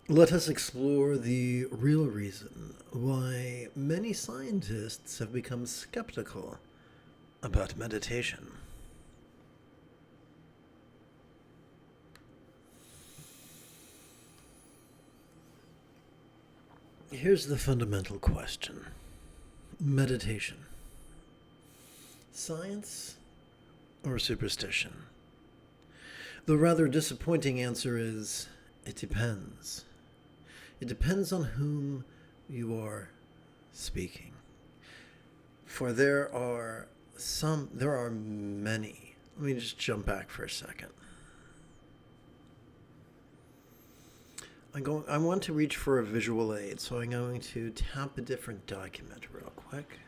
Let us explore the real reason why many scientists have become skeptical about meditation. Here's the fundamental question. Meditation. Science or superstition? The rather disappointing answer is, it depends. It depends on whom you are speaking. For there are many. Let me just jump back for a second. I want to reach for a visual aid, so I'm going to tap a different document real quick.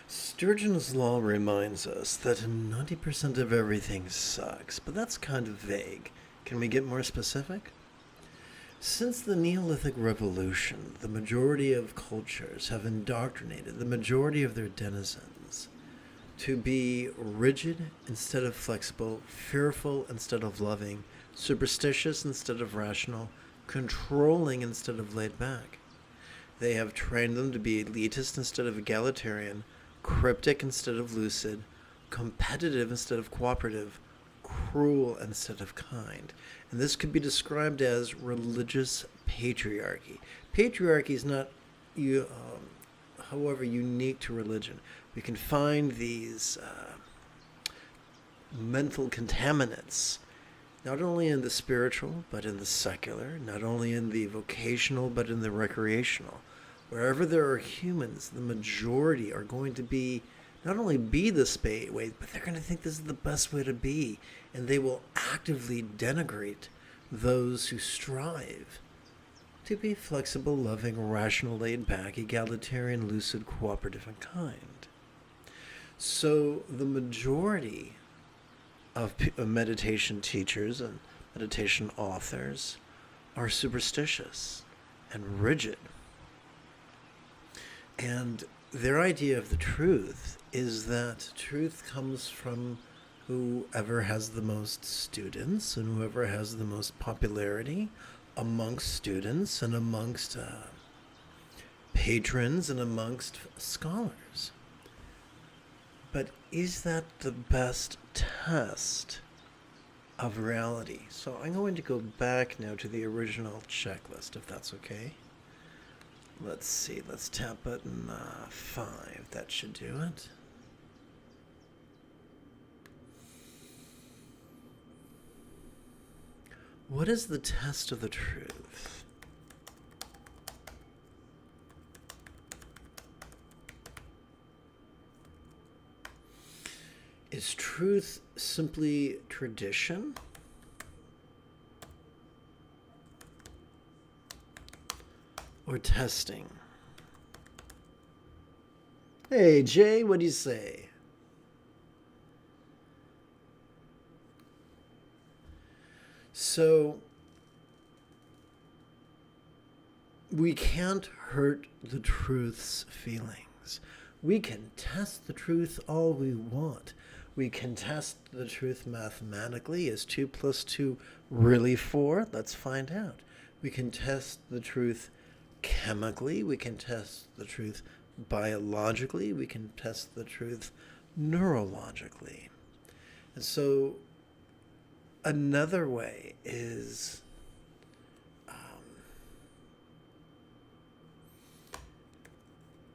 Sturgeon's law reminds us that 90% of everything sucks, but that's kind of vague. Can we get more specific? Since the Neolithic Revolution, the majority of cultures have indoctrinated the majority of their denizens to be rigid instead of flexible, fearful instead of loving, superstitious instead of rational, controlling instead of laid back. They have trained them to be elitist instead of egalitarian, cryptic instead of lucid, competitive instead of cooperative, cruel instead of kind. And this could be described as religious patriarchy. Patriarchy is not, however, unique to religion. We can find these mental contaminants not only in the spiritual, but in the secular, not only in the vocational, but in the recreational. Wherever there are humans, the majority are going to be not only be this way, but they're going to think this is the best way to be, and they will actively denigrate those who strive to be flexible, loving, rational, laid back, egalitarian, lucid, cooperative, and kind. So the majority of meditation teachers and meditation authors are superstitious and rigid. And their idea of the truth is that truth comes from whoever has the most students and whoever has the most popularity amongst students and amongst patrons and amongst scholars. But is that the best test of reality? So I'm going to go back now to the original checklist, if that's okay. Let's see, let's tap button 5. That should do it. What is the test of the truth? Is truth simply tradition? Or testing? Hey, Jay, what do you say? So, we can't hurt the truth's feelings. We can test the truth all we want. We can test the truth mathematically. Is 2 plus 2 really 4? Let's find out. We can test the truth chemically. We can test the truth biologically. We can test the truth neurologically. And so another way is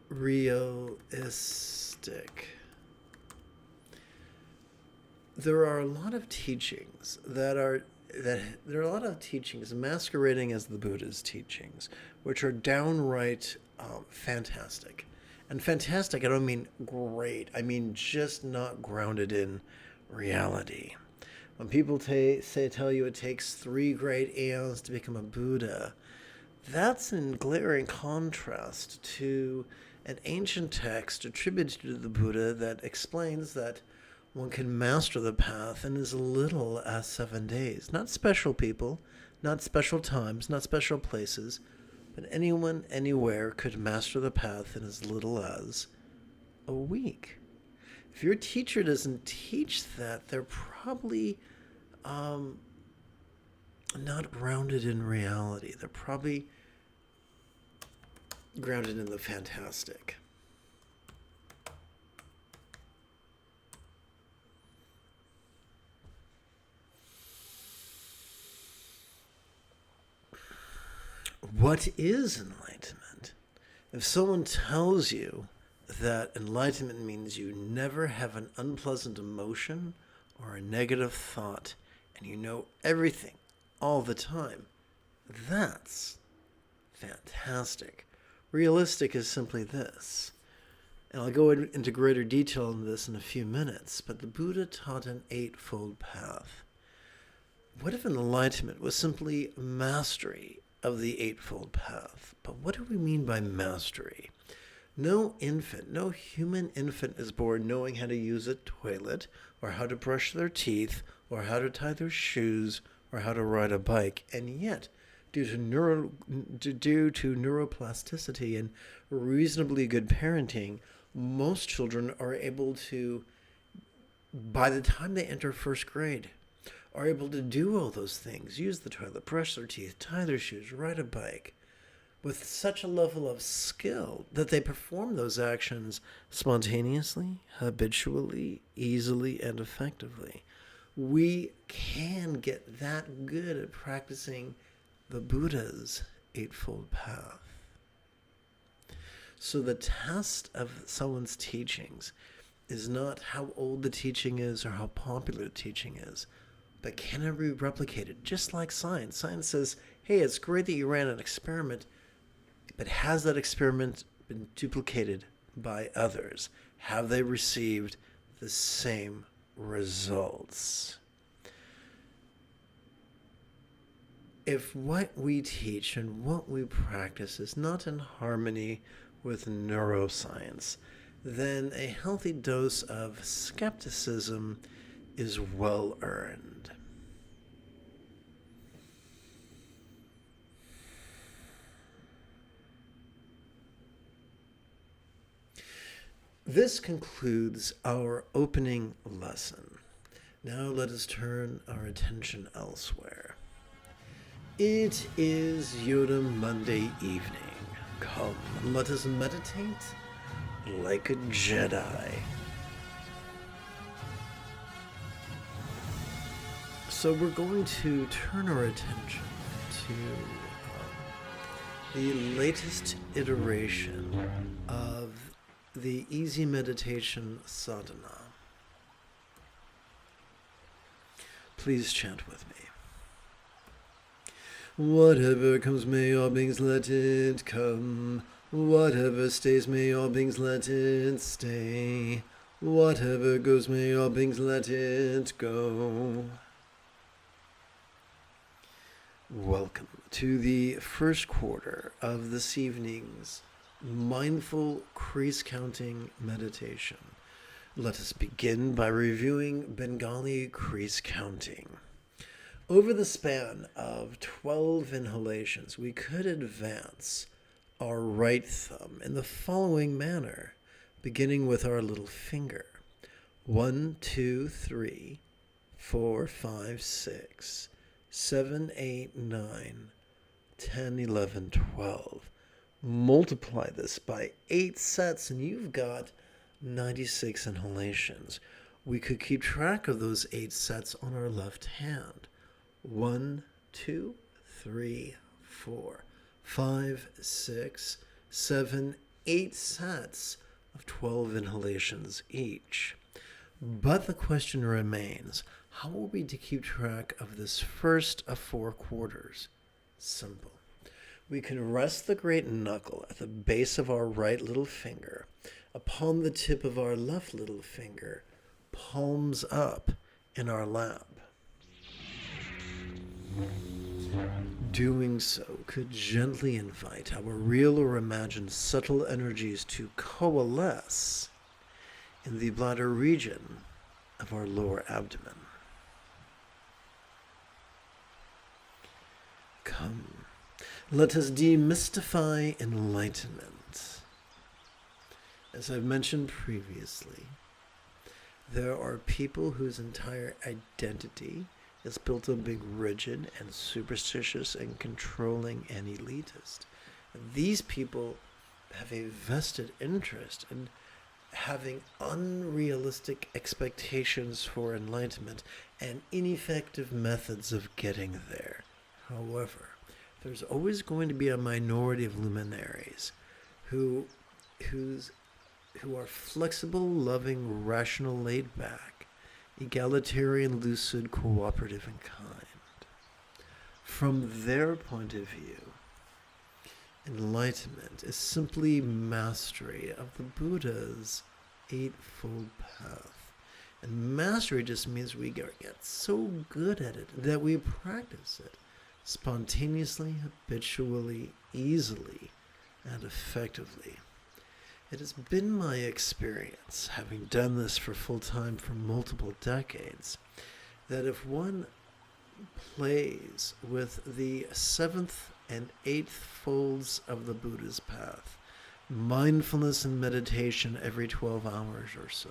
realistic. There are a lot of teachings there are a lot of teachings masquerading as the Buddha's teachings, which are downright fantastic. And fantastic, I don't mean great. I mean just not grounded in reality. When people tell you it takes 3 great aeons to become a Buddha, that's in glaring contrast to an ancient text attributed to the Buddha that explains that one can master the path in as little as 7 days. Not special people, not special times, not special places, But anyone, anywhere could master the path in as little as a week. If your teacher doesn't teach that, they're probably not grounded in reality. They're probably grounded in the fantastic. What is enlightenment? If someone tells you that enlightenment means you never have an unpleasant emotion or a negative thought and you know everything all the time, that's fantastic. Realistic is simply this. And I'll go into greater detail on this in a few minutes, but the Buddha taught an eightfold path. What if enlightenment was simply mastery of the eightfold path? But what do we mean by mastery? No infant, no human infant is born knowing how to use a toilet, or how to brush their teeth, or how to tie their shoes, or how to ride a bike. And yet, due to neuroplasticity and reasonably good parenting, most children are able to, by the time they enter first grade, are able to do all those things, use the toilet, brush their teeth, tie their shoes, ride a bike, with such a level of skill that they perform those actions spontaneously, habitually, easily, and effectively. We can get that good at practicing the Buddha's eightfold path. So the test of someone's teachings is not how old the teaching is or how popular the teaching is, but can it be replicated? Just like science. Science says, hey, it's great that you ran an experiment, but has that experiment been duplicated by others? Have they received the same results? If what we teach and what we practice is not in harmony with neuroscience, then a healthy dose of skepticism is well earned. This concludes our opening lesson. Now let us turn our attention elsewhere. It is Yoda Monday evening. Come, let us meditate like a Jedi. So we're going to turn our attention to the latest iteration of the easy meditation sadhana. Please chant with me. Whatever comes, may all beings let it come. Whatever stays, may all beings let it stay. Whatever goes, may all beings let it go. Welcome to the first quarter of this evening's mindful crease counting meditation. Let us begin by reviewing Bengali crease counting. Over the span of 12 inhalations, we could advance our right thumb in the following manner, beginning with our little finger. 1, 2, 3, 4, 5, 6, 7, 8, 9, 10, 11, 12. Multiply this by 8 sets and you've got 96 inhalations. We could keep track of those 8 sets on our left hand. 1, 2, 3, 4, 5, 6, 7, 8 sets of 12 inhalations each. But the question remains, how are we to keep track of this first of 4 quarters? Simple. We can rest the great knuckle at the base of our right little finger upon the tip of our left little finger, palms up in our lap. Doing so could gently invite our real or imagined subtle energies to coalesce in the bladder region of our lower abdomen. Come, Let us demystify enlightenment. As I've mentioned previously, there are people whose entire identity is built on being rigid and superstitious and controlling and elitist. These people have a vested interest in having unrealistic expectations for enlightenment and ineffective methods of getting there. However, there's always going to be a minority of luminaries who are flexible, loving, rational, laid back, egalitarian, lucid, cooperative, and kind. From their point of view, enlightenment is simply mastery of the Buddha's Eightfold Path. And mastery just means we get so good at it that we practice it spontaneously, habitually, easily, and effectively. It has been my experience, having done this for full time for multiple decades, that if one plays with the seventh and eighth folds of the Buddha's path, mindfulness and meditation every 12 hours or so,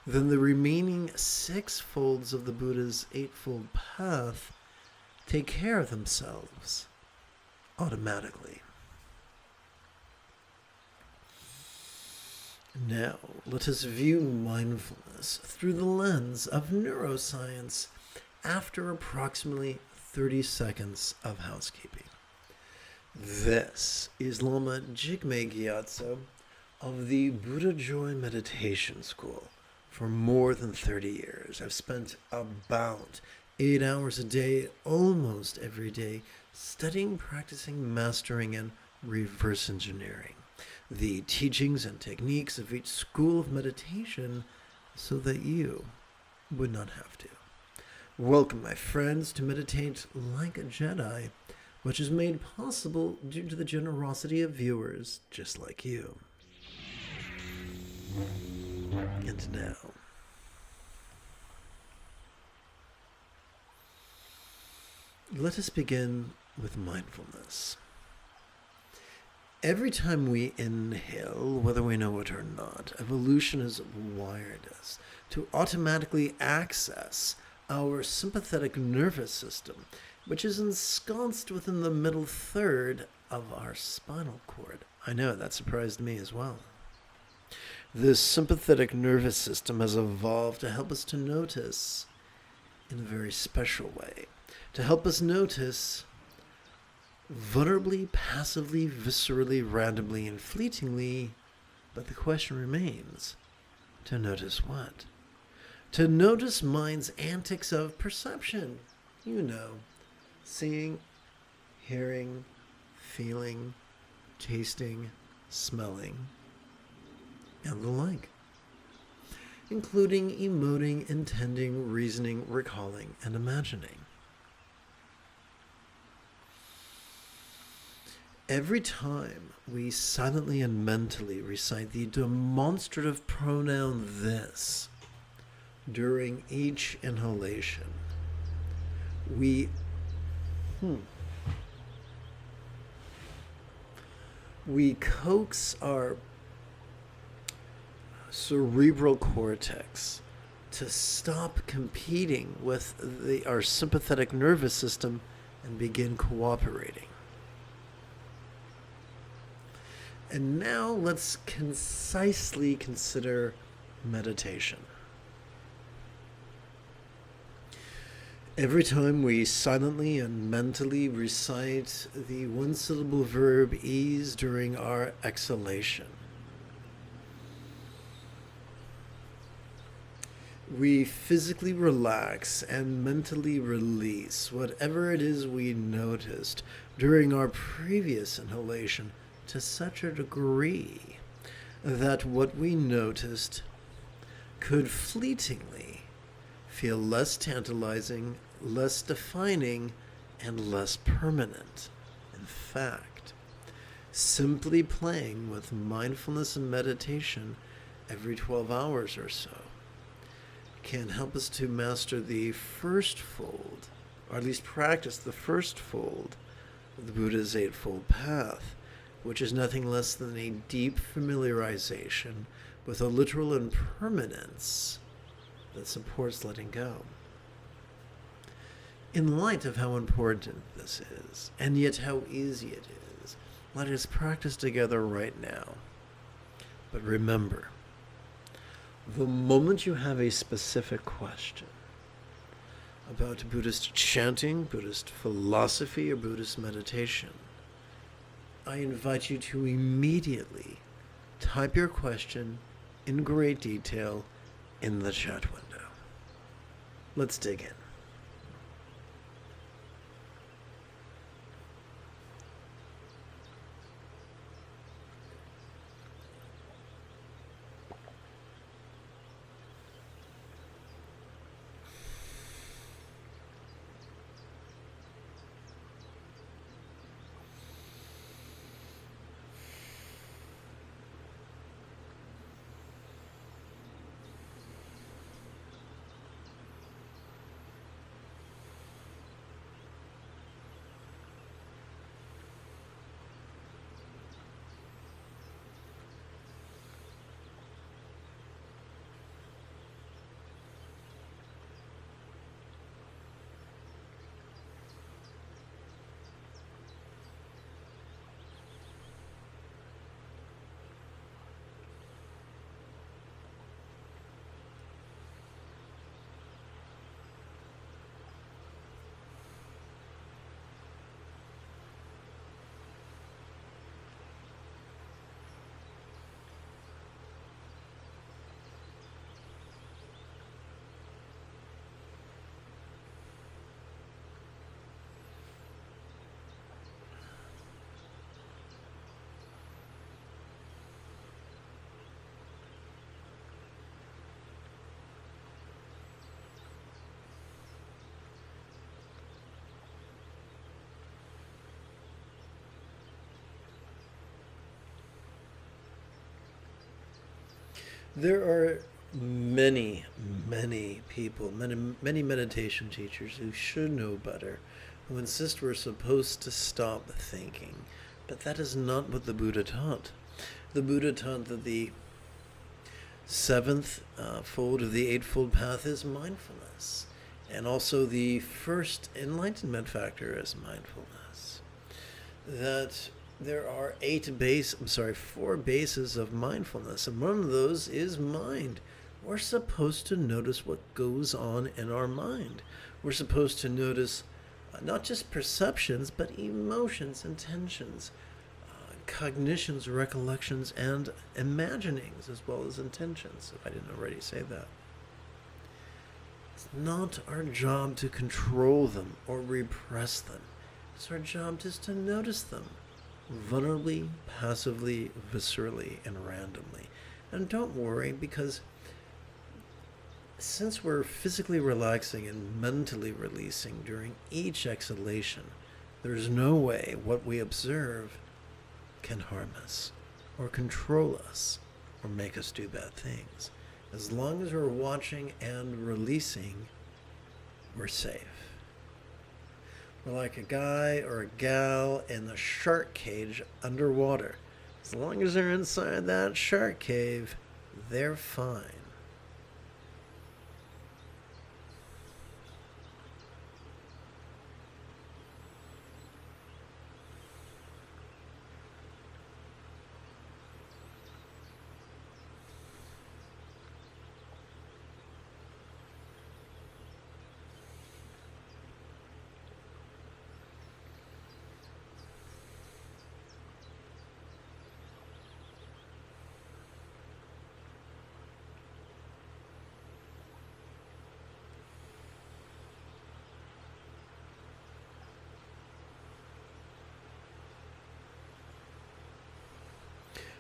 then the remaining 6 folds of the Buddha's Eightfold Path take care of themselves automatically. Now, let us view mindfulness through the lens of neuroscience after approximately 30 seconds of housekeeping. This is Lama Jigme Gyatso of the Buddha Joy Meditation School. For more than 30 years, I've spent about 8 hours a day, almost every day, studying, practicing, mastering, and reverse engineering the teachings and techniques of each school of meditation so that you would not have to. Welcome, my friends, to Meditate Like a Jedi, which is made possible due to the generosity of viewers just like you. And now, let us begin with mindfulness. Every time we inhale, whether we know it or not, evolution has wired us to automatically access our sympathetic nervous system, which is ensconced within the middle third of our spinal cord. I know, that surprised me as well. This sympathetic nervous system has evolved to help us to notice in a very special way, to help us notice vulnerably, passively, viscerally, randomly, and fleetingly, but the question remains, to notice what? To notice mind's antics of perception. You know, seeing, hearing, feeling, tasting, smelling, and the like, including emoting, intending, reasoning, recalling, and imagining. Every time we silently and mentally recite the demonstrative pronoun this during each inhalation, we coax our cerebral cortex to stop competing with our sympathetic nervous system and begin cooperating. And now let's concisely consider meditation. Every time we silently and mentally recite the one-syllable verb ease during our exhalation, we physically relax and mentally release whatever it is we noticed during our previous inhalation to such a degree that what we noticed could fleetingly feel less tantalizing, less defining, and less permanent. In fact, simply playing with mindfulness and meditation every 12 hours or so can help us to master the first fold, or at least practice the first fold the Buddha's Eightfold Path, which is nothing less than a deep familiarization with a literal impermanence that supports letting go. In light of how important this is, and yet how easy it is, let us practice together right now. But remember, the moment you have a specific question about Buddhist chanting, Buddhist philosophy, or Buddhist meditation, I invite you to immediately type your question in great detail in the chat window. Let's dig in. There are many people, many meditation teachers who should know better, who insist we're supposed to stop thinking. But that is not what the Buddha taught. The Buddha taught that the seventh fold of the Eightfold Path is mindfulness. And also the first enlightenment factor is mindfulness. That there are four bases of mindfulness, and one of those is mind. We're supposed to notice what goes on in our mind. We're supposed to notice not just perceptions, but emotions, intentions, cognitions, recollections, and imaginings, as well as intentions, if I didn't already say that. It's not our job to control them or repress them. It's our job just to notice them. Vulnerably, passively, viscerally, and randomly. And don't worry, because since we're physically relaxing and mentally releasing during each exhalation, there's no way what we observe can harm us, or control us, or make us do bad things. As long as we're watching and releasing, we're safe. We're like a guy or a gal in the shark cage underwater. As long as they're inside that shark cave, they're fine.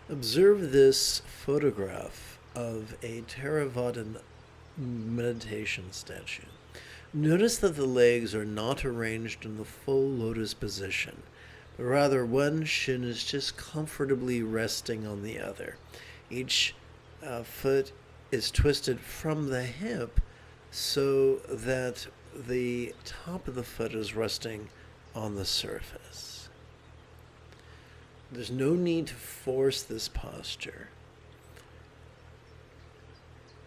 Observe this photograph of a Theravadan meditation statue. Notice that the legs are not arranged in the full lotus position, but rather one shin is just comfortably resting on the other. Each foot is twisted from the hip so that the top of the foot is resting on the surface. There's no need to force this posture.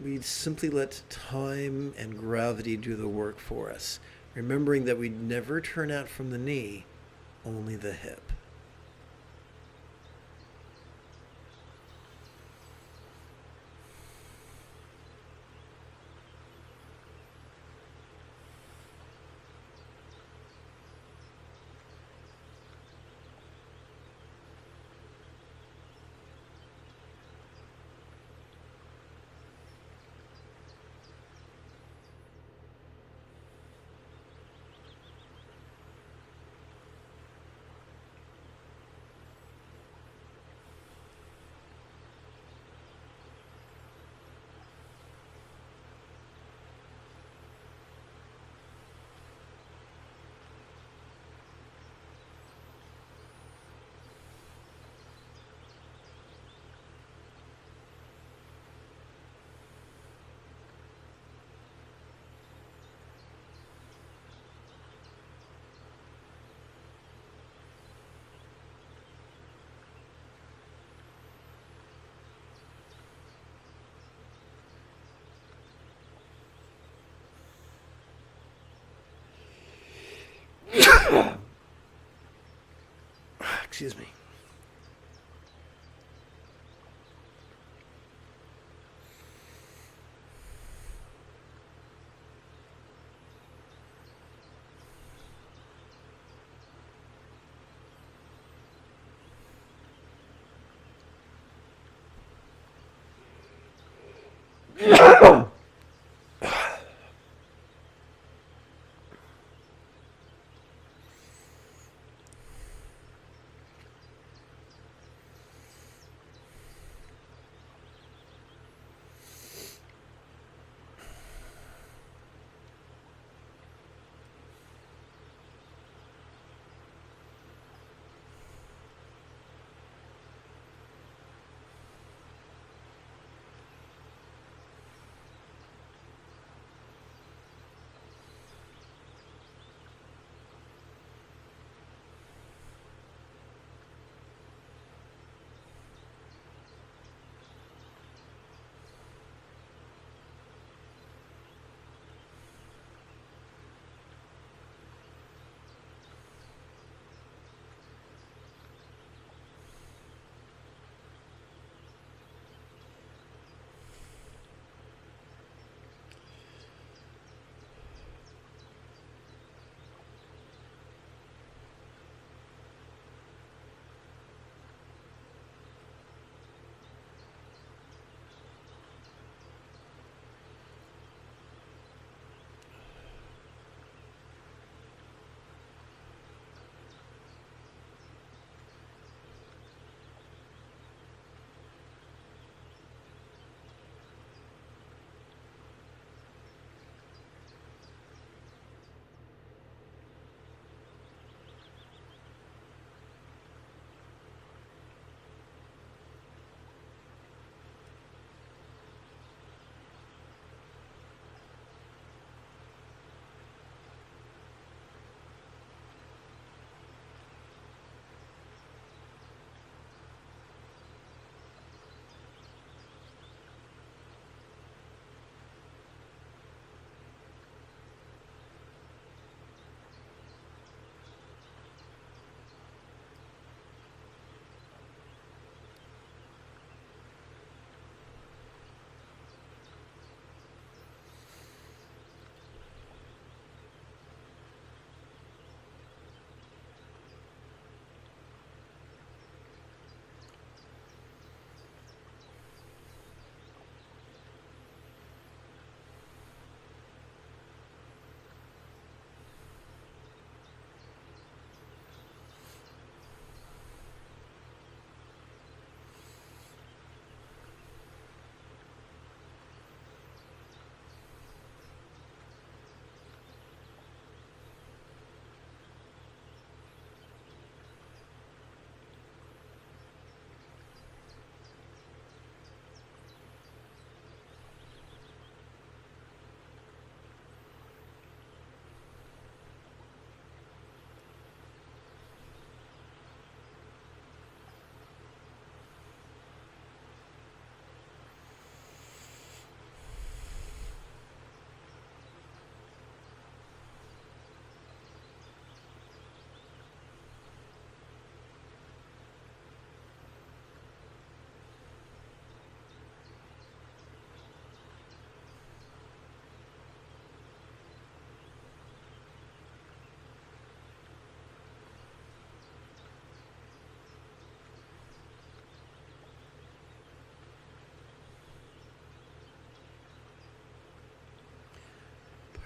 We simply let time and gravity do the work for us, remembering that we never turn out from the knee, only the hip. Excuse me.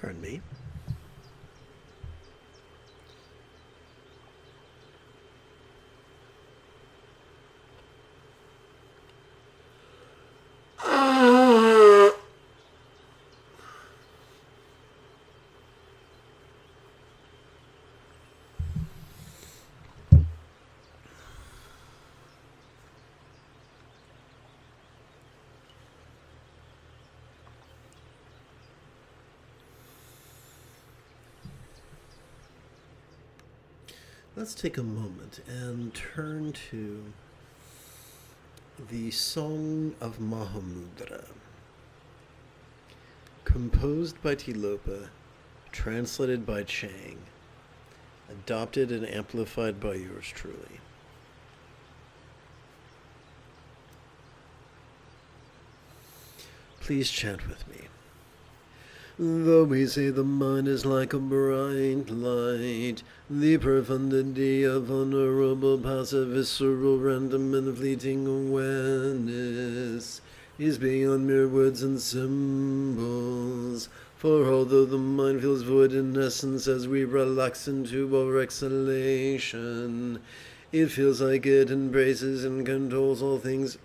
Pardon me. Let's take a moment and turn to the Song of Mahamudra, composed by Tilopa, translated by Chang, adopted and amplified by yours truly. Please chant with me. Though we say the mind is like a bright light, the profundity of honorable, passive, visceral, random, and fleeting awareness is beyond mere words and symbols. For although the mind feels void in essence as we relax into our exhalation, it feels like it embraces and controls all things.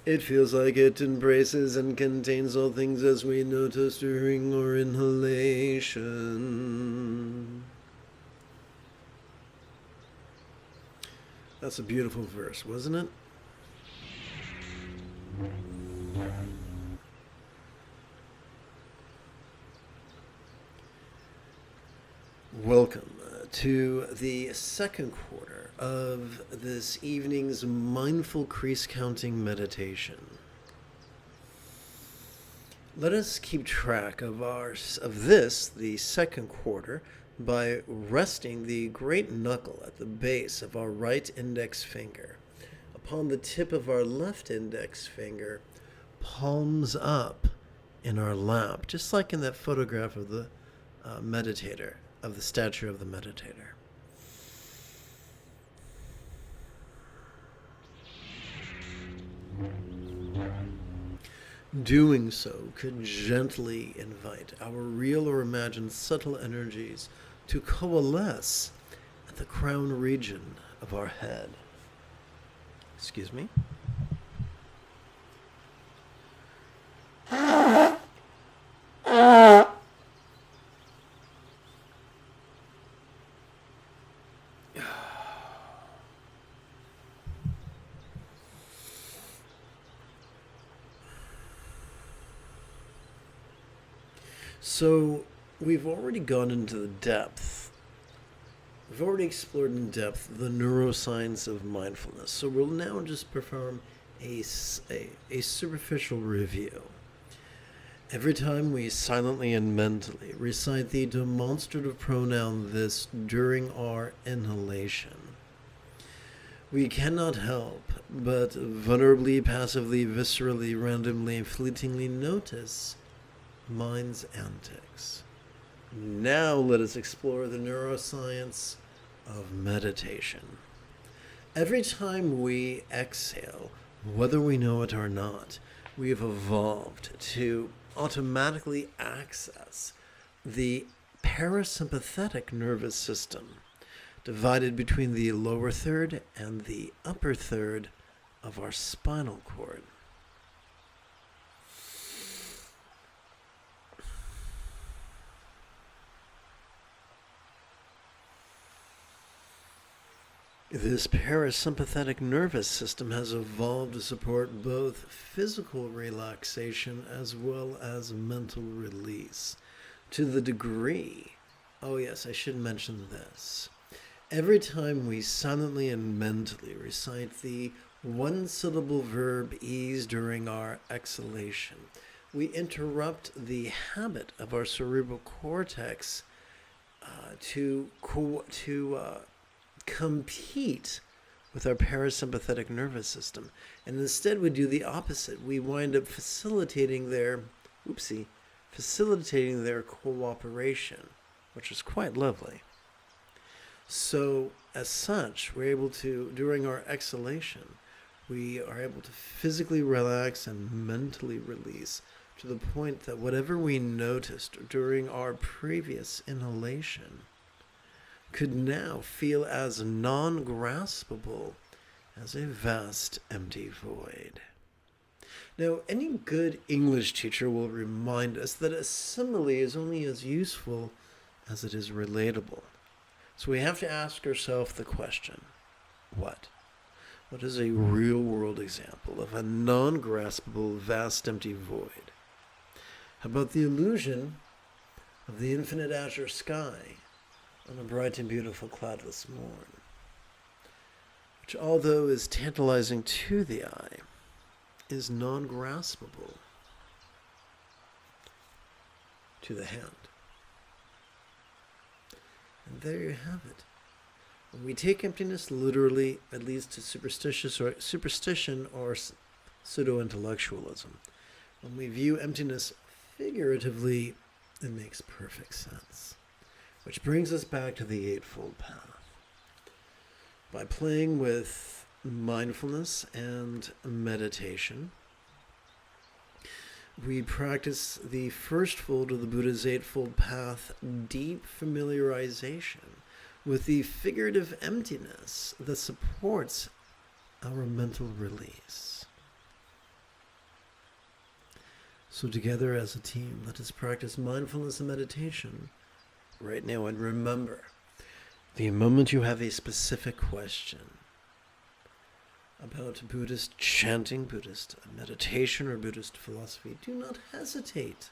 It feels like it embraces and contains all things as we notice during our inhalation. That's a beautiful verse, wasn't it? Welcome to the second quarter of this evening's mindful crease counting meditation. Let us keep track of this, the second quarter, by resting the great knuckle at the base of our right index finger upon the tip of our left index finger, palms up in our lap, just like in that photograph of the meditator, of the statue of the meditator. Doing so could gently invite our real or imagined subtle energies to coalesce at the crown region of our head. Excuse me. So we've already gone into the depth. We've already explored in depth the neuroscience of mindfulness. So we'll now just perform a superficial review. Every time we silently and mentally recite the demonstrative pronoun this during our inhalation, we cannot help but vulnerably, passively, viscerally, randomly, fleetingly notice mind's antics. Now let us explore the neuroscience of meditation. Every time we exhale, whether we know it or not, we have evolved to automatically access the parasympathetic nervous system, divided between the lower third and the upper third of our spinal cord. This parasympathetic nervous system has evolved to support both physical relaxation as well as mental release. To the degree, oh yes, I should mention this. Every time we silently and mentally recite the one-syllable verb ease during our exhalation, we interrupt the habit of our cerebral cortex to compete with our parasympathetic nervous system, and instead we do the opposite. We wind up facilitating their cooperation, which is quite lovely. So as such, we're able to, during our exhalation, we are able to physically relax and mentally release, to the point that whatever we noticed during our previous inhalation could now feel as non-graspable as a vast empty void. Now, any good English teacher will remind us that a simile is only as useful as it is relatable. So we have to ask ourselves the question, what? What is a real-world example of a non-graspable, vast empty void? How about the illusion of the infinite azure sky on a bright and beautiful cloudless morn, which, although is tantalizing to the eye, is non-graspable to the hand. And there you have it. When we take emptiness literally, it leads to superstition or pseudo-intellectualism. When we view emptiness figuratively, it makes perfect sense. Which brings us back to the Eightfold Path. By playing with mindfulness and meditation, we practice the first fold of the Buddha's Eightfold Path, deep familiarization with the figurative emptiness that supports our mental release. So together as a team, let us practice mindfulness and meditation right now. And remember, the moment you have a specific question about Buddhist chanting, Buddhist meditation, or Buddhist philosophy, do not hesitate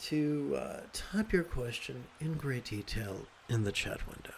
to type your question in great detail in the chat window.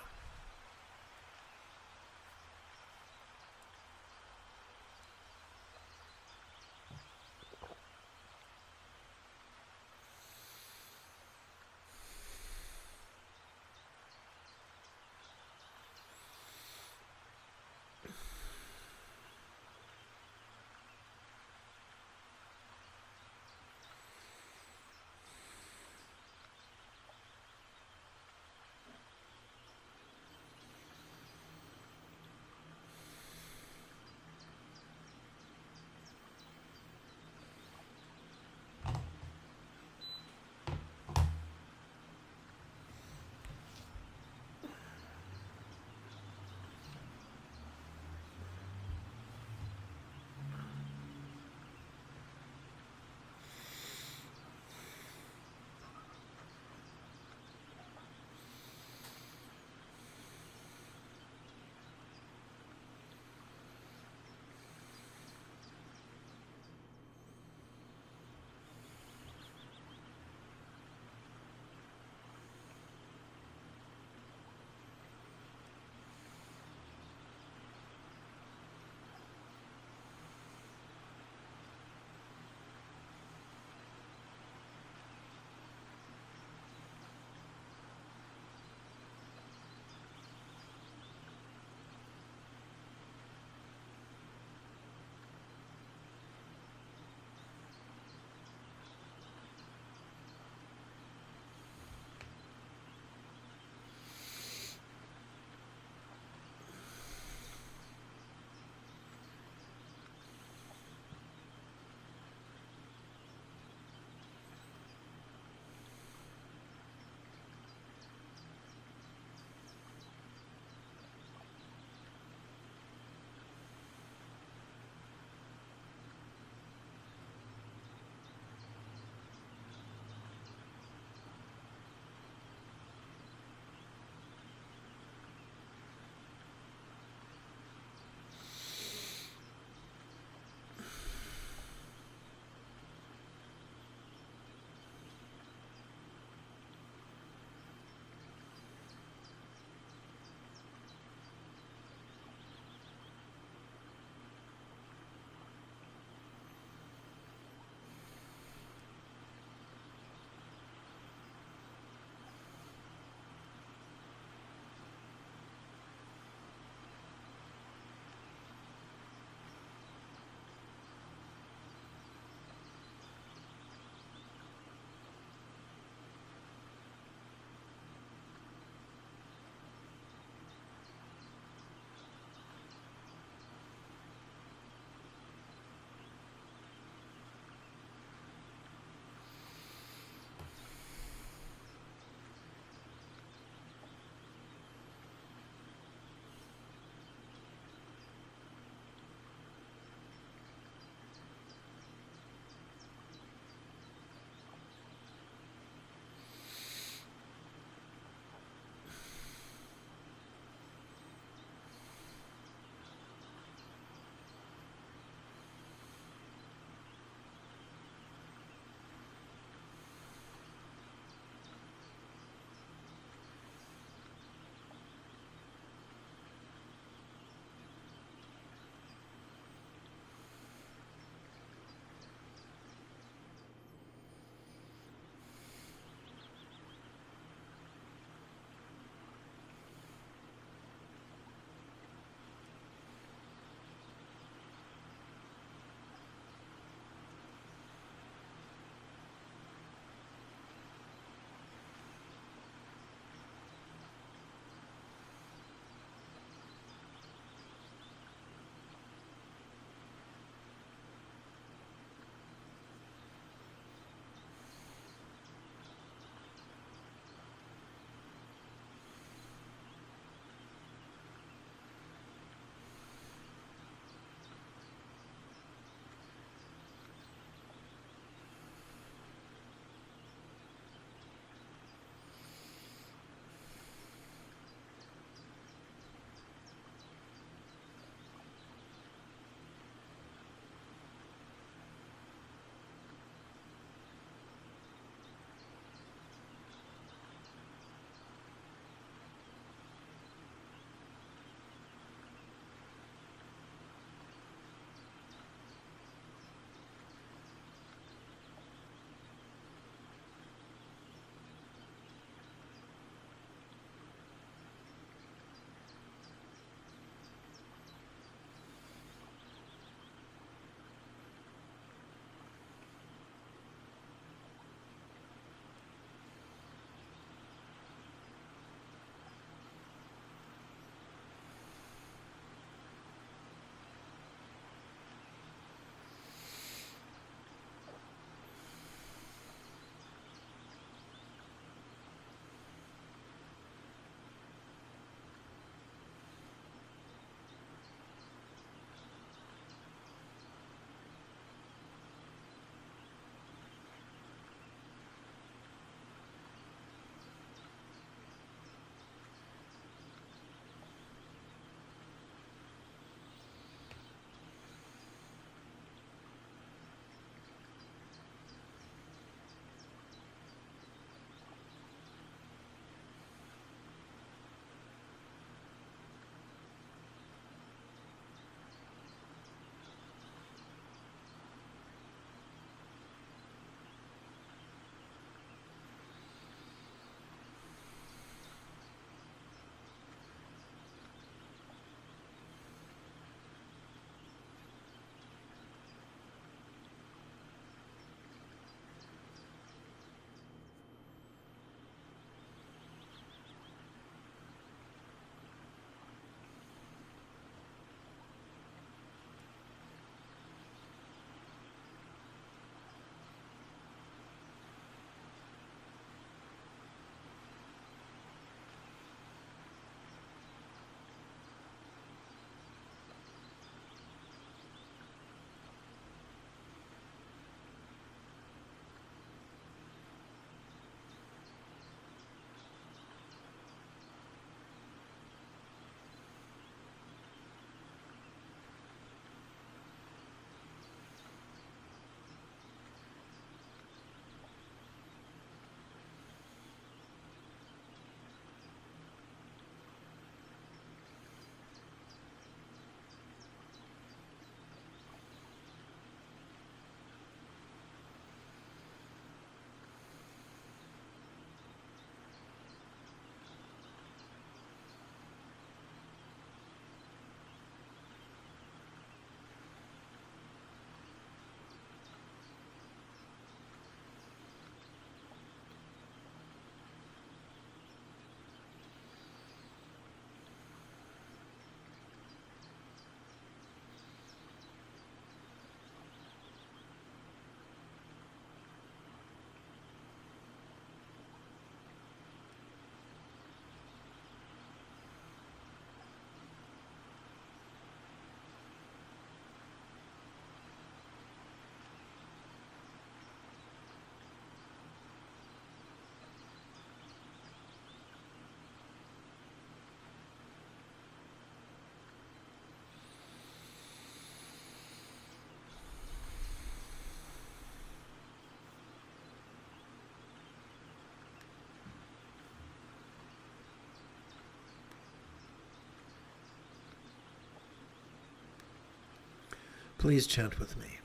Please chant with me.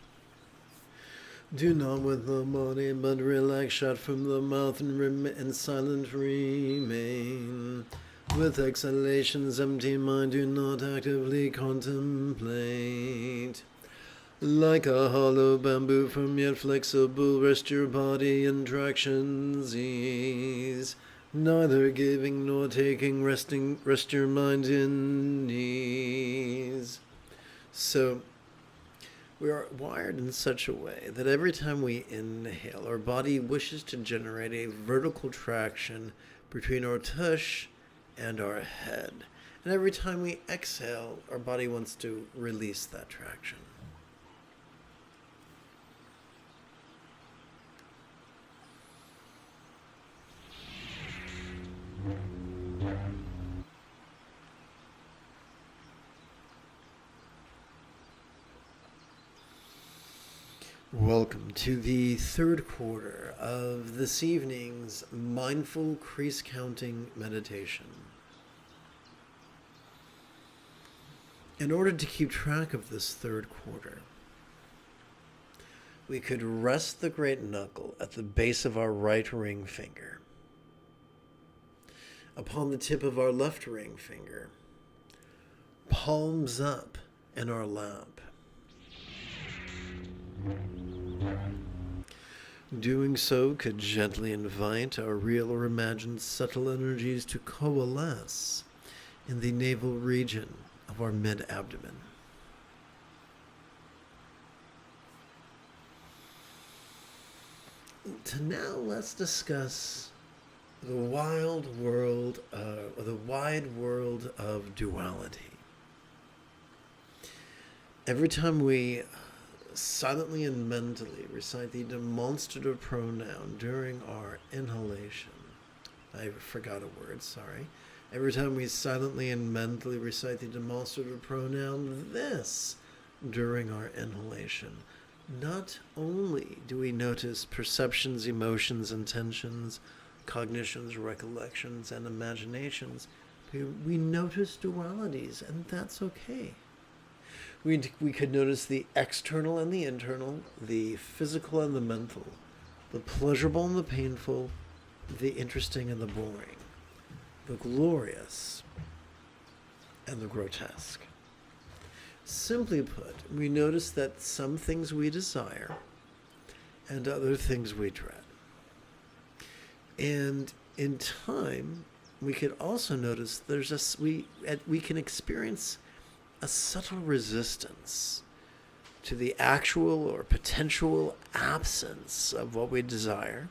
Do not with the body, but relax, shut from the mouth, and silent remain. With exhalations, empty mind, do not actively contemplate. Like a hollow bamboo firm yet flexible, rest your body in traction's ease. Neither giving nor taking, rest your mind in ease. So, we are wired in such a way that every time we inhale, our body wishes to generate a vertical traction between our tush and our head. And every time we exhale, our body wants to release that traction. Welcome to the third quarter of this evening's mindful crease counting meditation. In order to keep track of this third quarter, we could rest the great knuckle at the base of our right ring finger, upon the tip of our left ring finger, palms up in our lap. Doing so could gently invite our real or imagined subtle energies to coalesce in the navel region of our mid-abdomen. Now let's discuss the wide world of duality. Every time we silently and mentally recite the demonstrative pronoun during our inhalation. I forgot a word, sorry. Every time we silently and mentally recite the demonstrative pronoun this during our inhalation, not only do we notice perceptions, emotions, intentions, cognitions, recollections, and imaginations, we notice dualities, and that's okay. We could notice the external and the internal, the physical and the mental, the pleasurable and the painful, the interesting and the boring, the glorious and the grotesque. Simply put, we notice that some things we desire and other things we dread. And in time, we could also notice we can experience a subtle resistance to the actual or potential absence of what we desire,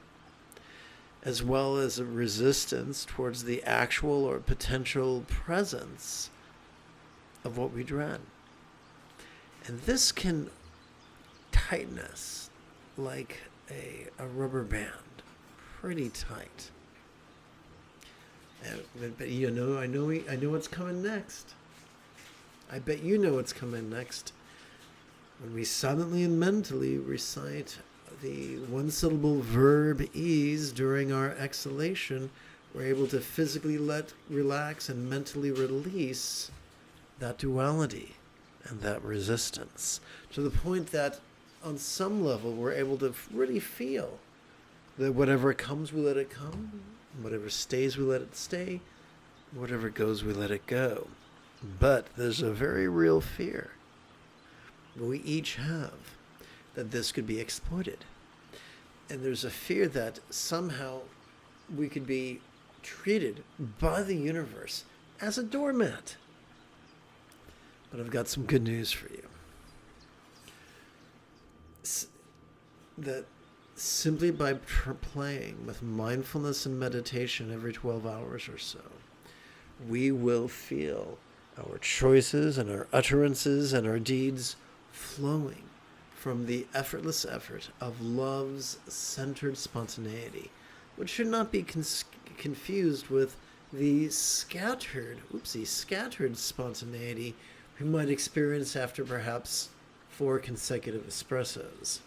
as well as a resistance towards the actual or potential presence of what we dread. And this can tighten us like a rubber band, pretty tight. But I know what's coming next. I bet you know what's coming next. When we silently and mentally recite the one-syllable verb ease during our exhalation, we're able to physically relax and mentally release that duality and that resistance, to the point that on some level we're able to really feel that whatever comes, we let it come, whatever stays, we let it stay, whatever goes, we let it go. But there's a very real fear we each have that this could be exploited. And there's a fear that somehow we could be treated by the universe as a doormat. But I've got some good news for you. That simply by playing with mindfulness and meditation every 12 hours or so, we will feel our choices and our utterances and our deeds flowing from the effortless effort of love's centered spontaneity, which should not be confused with the scattered spontaneity we might experience after perhaps 4 consecutive espressos.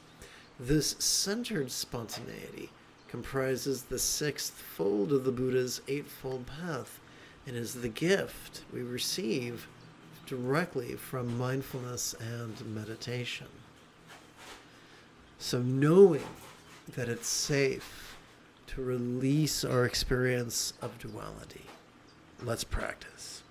This centered spontaneity comprises the 6th fold of the Buddha's 8-fold path, and is the gift we receive directly from mindfulness and meditation. So knowing that it's safe to release our experience of duality. Let's practice.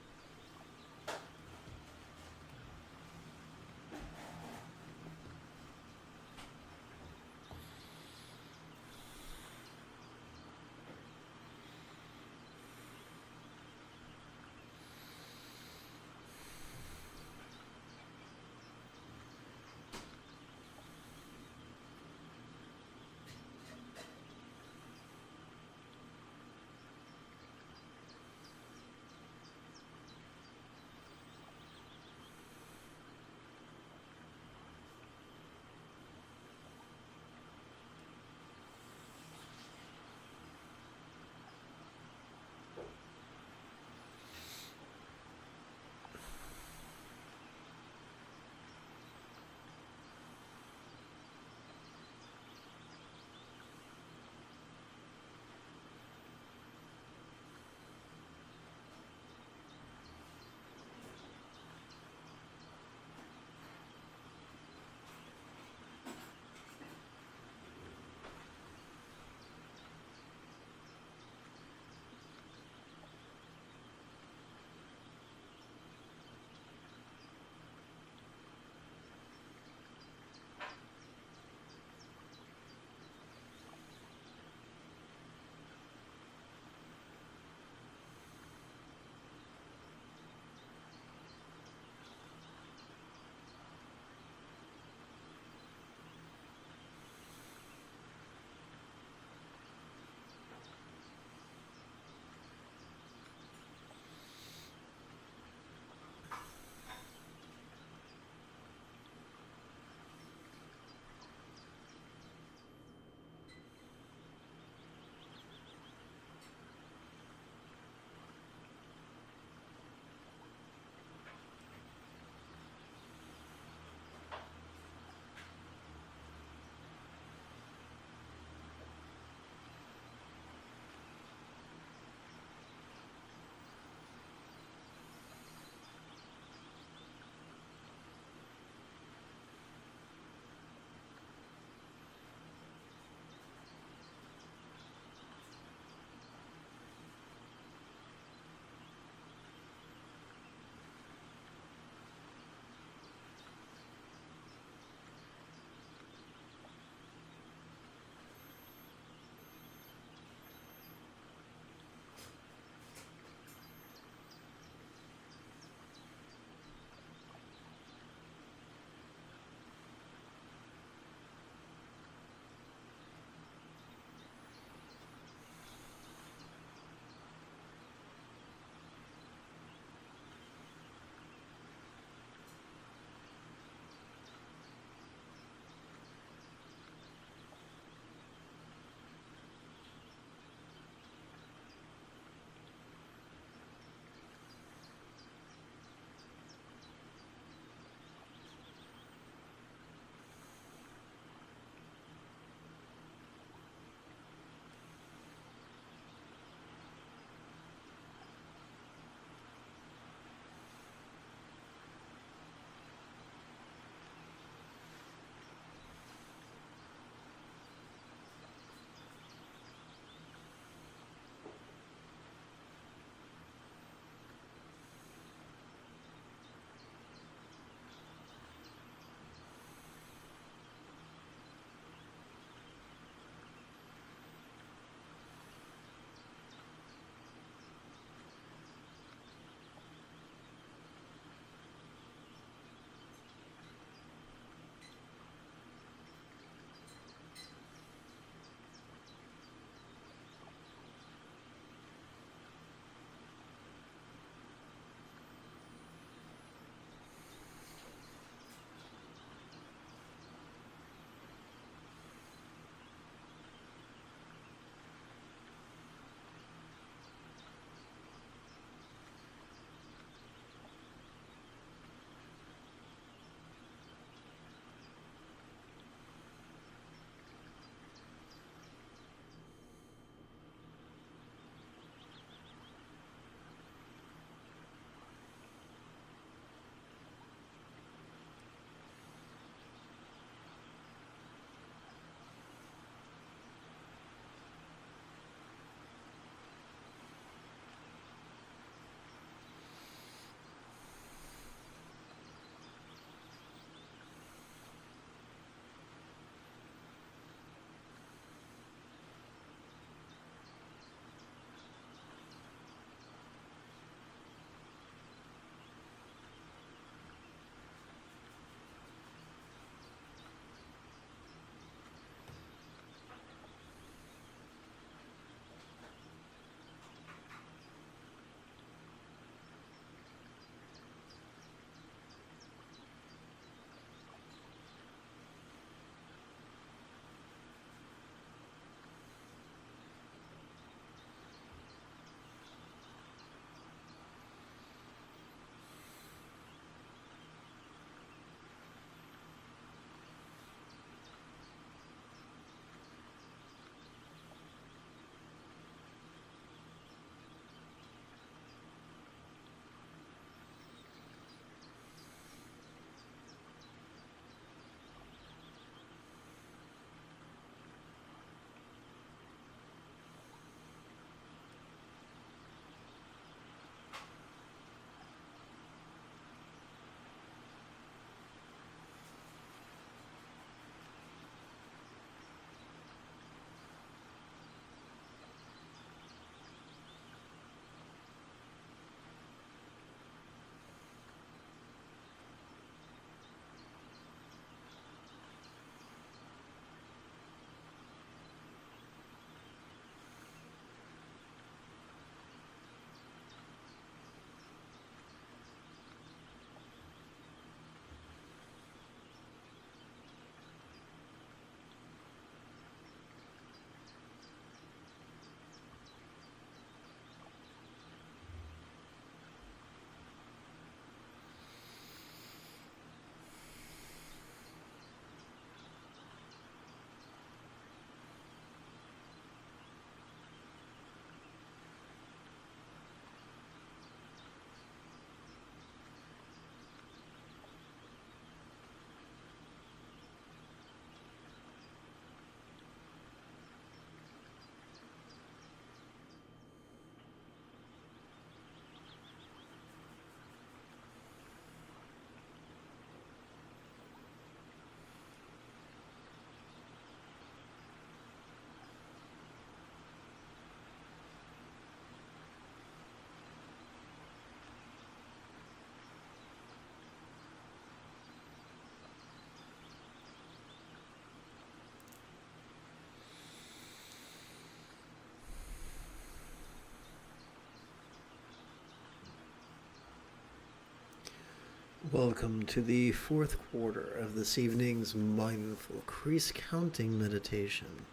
Welcome to the fourth quarter of this evening's mindful crease counting meditation.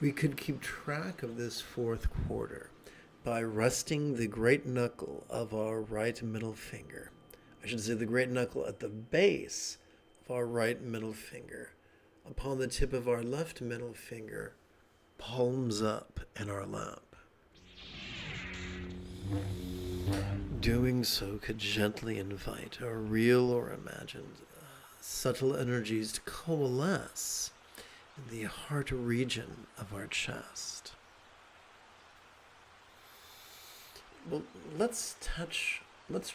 We could keep track of this fourth quarter by resting the great knuckle of our right middle finger. I should say the great knuckle at the base of our right middle finger upon the tip of our left middle finger, palms up in our lap. Doing so could gently invite our real or imagined subtle energies to coalesce in the heart region of our chest. Well, let's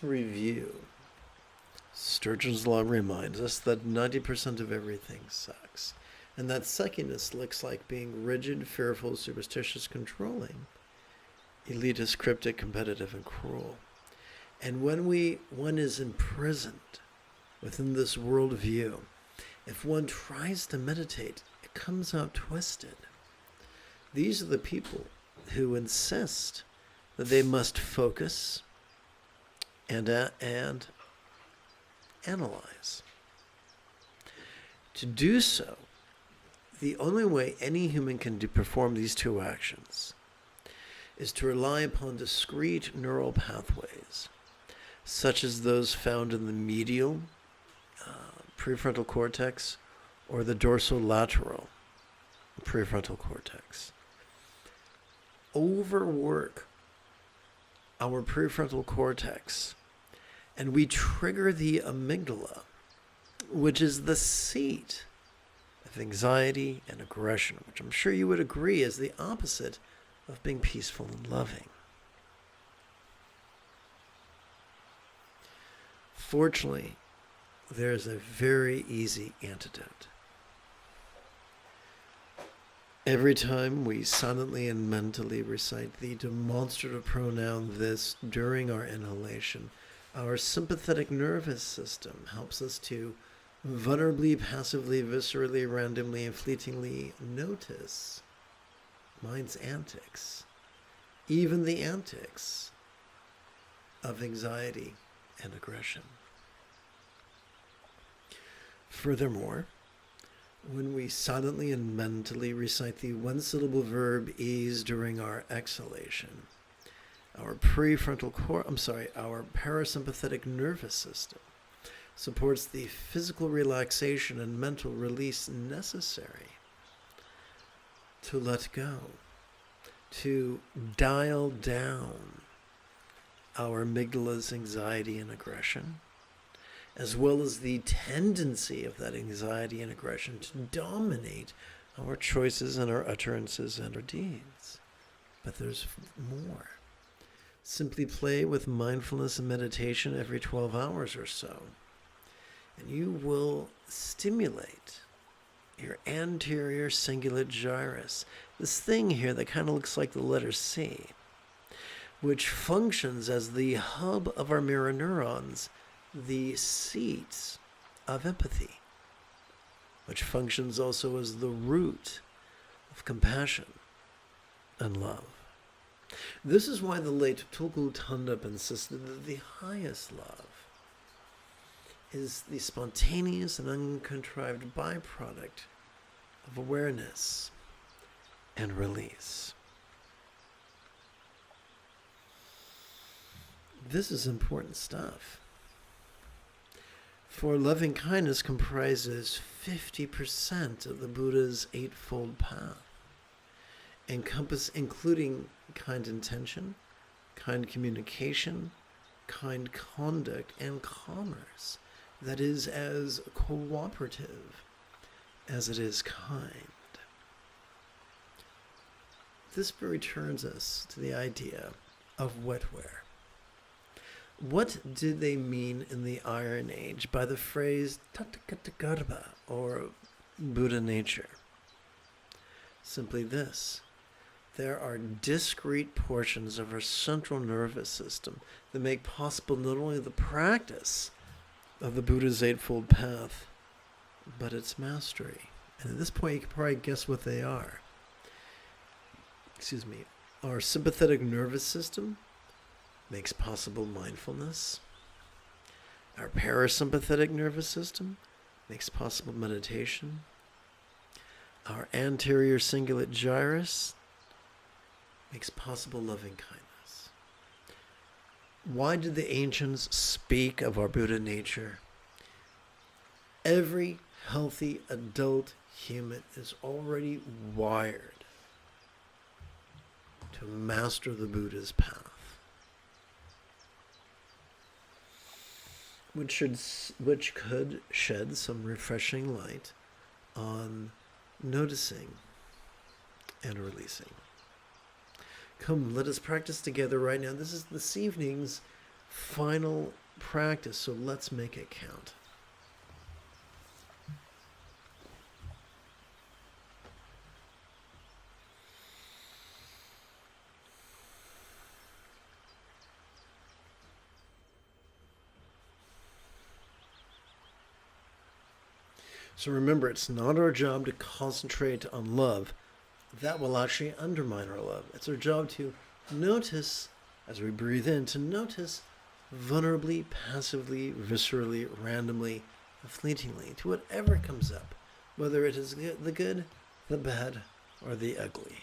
review. Sturgeon's Law reminds us that 90% of everything sucks, and that suckiness looks like being rigid, fearful, superstitious, controlling, elitist, cryptic, competitive, and cruel. And when one is imprisoned within this worldview, if one tries to meditate, it comes out twisted. These are the people who insist that they must focus and analyze. To do so, the only way any human can perform these two actions is to rely upon discrete neural pathways, such as those found in the medial prefrontal cortex or the dorsolateral prefrontal cortex. Overwork our prefrontal cortex, and we trigger the amygdala, which is the seat of anxiety and aggression, which I'm sure you would agree is the opposite of being peaceful and loving. Fortunately, there is a very easy antidote. Every time we silently and mentally recite the demonstrative pronoun this during our inhalation, our sympathetic nervous system helps us to vulnerably, passively, viscerally, randomly, and fleetingly notice mind's antics, even the antics of anxiety and aggression. Furthermore, when we silently and mentally recite the one-syllable verb ease during our exhalation, our parasympathetic nervous system supports the physical relaxation and mental release necessary to let go, to dial down our amygdala's anxiety and aggression, as well as the tendency of that anxiety and aggression to dominate our choices and our utterances and our deeds. But there's more. Simply play with mindfulness and meditation every 12 hours or so, and you will stimulate your anterior cingulate gyrus, this thing here that kind of looks like the letter C, which functions as the hub of our mirror neurons, the seat of empathy, which functions also as the root of compassion and love. This is why the late Tulku Thondup insisted that the highest love is the spontaneous and uncontrived byproduct of awareness and release. This is important stuff. For loving kindness comprises 50% of the Buddha's Eightfold Path, including kind intention, kind communication, kind conduct, and commerce that is as cooperative as it is kind. This returns us to the idea of wetware. What did they mean in the Iron Age by the phrase tathagata, or Buddha nature? Simply this: there are discrete portions of our central nervous system that make possible not only the practice of the Buddha's Eightfold Path, but its mastery. And at this point, you can probably guess what they are. Our sympathetic nervous system makes possible mindfulness. Our parasympathetic nervous system makes possible meditation. Our anterior cingulate gyrus makes possible loving kindness. Why did the ancients speak of our Buddha nature? Every healthy adult human is already wired to master the Buddha's path, which could shed some refreshing light on noticing and releasing. Come, let us practice together right now. This is this evening's final practice, so let's make it count. So remember, it's not our job to concentrate on love. That will actually undermine our love. It's our job to notice, as we breathe in, to notice vulnerably, passively, viscerally, randomly, fleetingly, to whatever comes up, whether it is the good, the bad, or the ugly.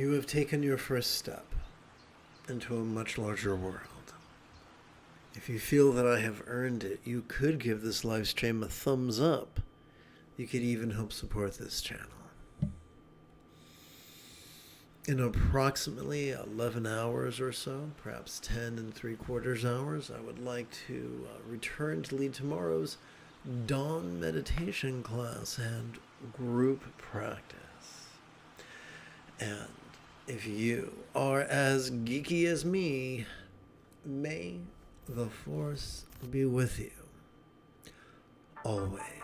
You have taken your first step into a much larger world. If you feel that I have earned it, you could give this live stream a thumbs up. You could even help support this channel. In approximately 11 hours or so, perhaps 10 3/4 hours, I would like to return to lead tomorrow's dawn meditation class and group practice. And if you are as geeky as me, may the Force be with you always.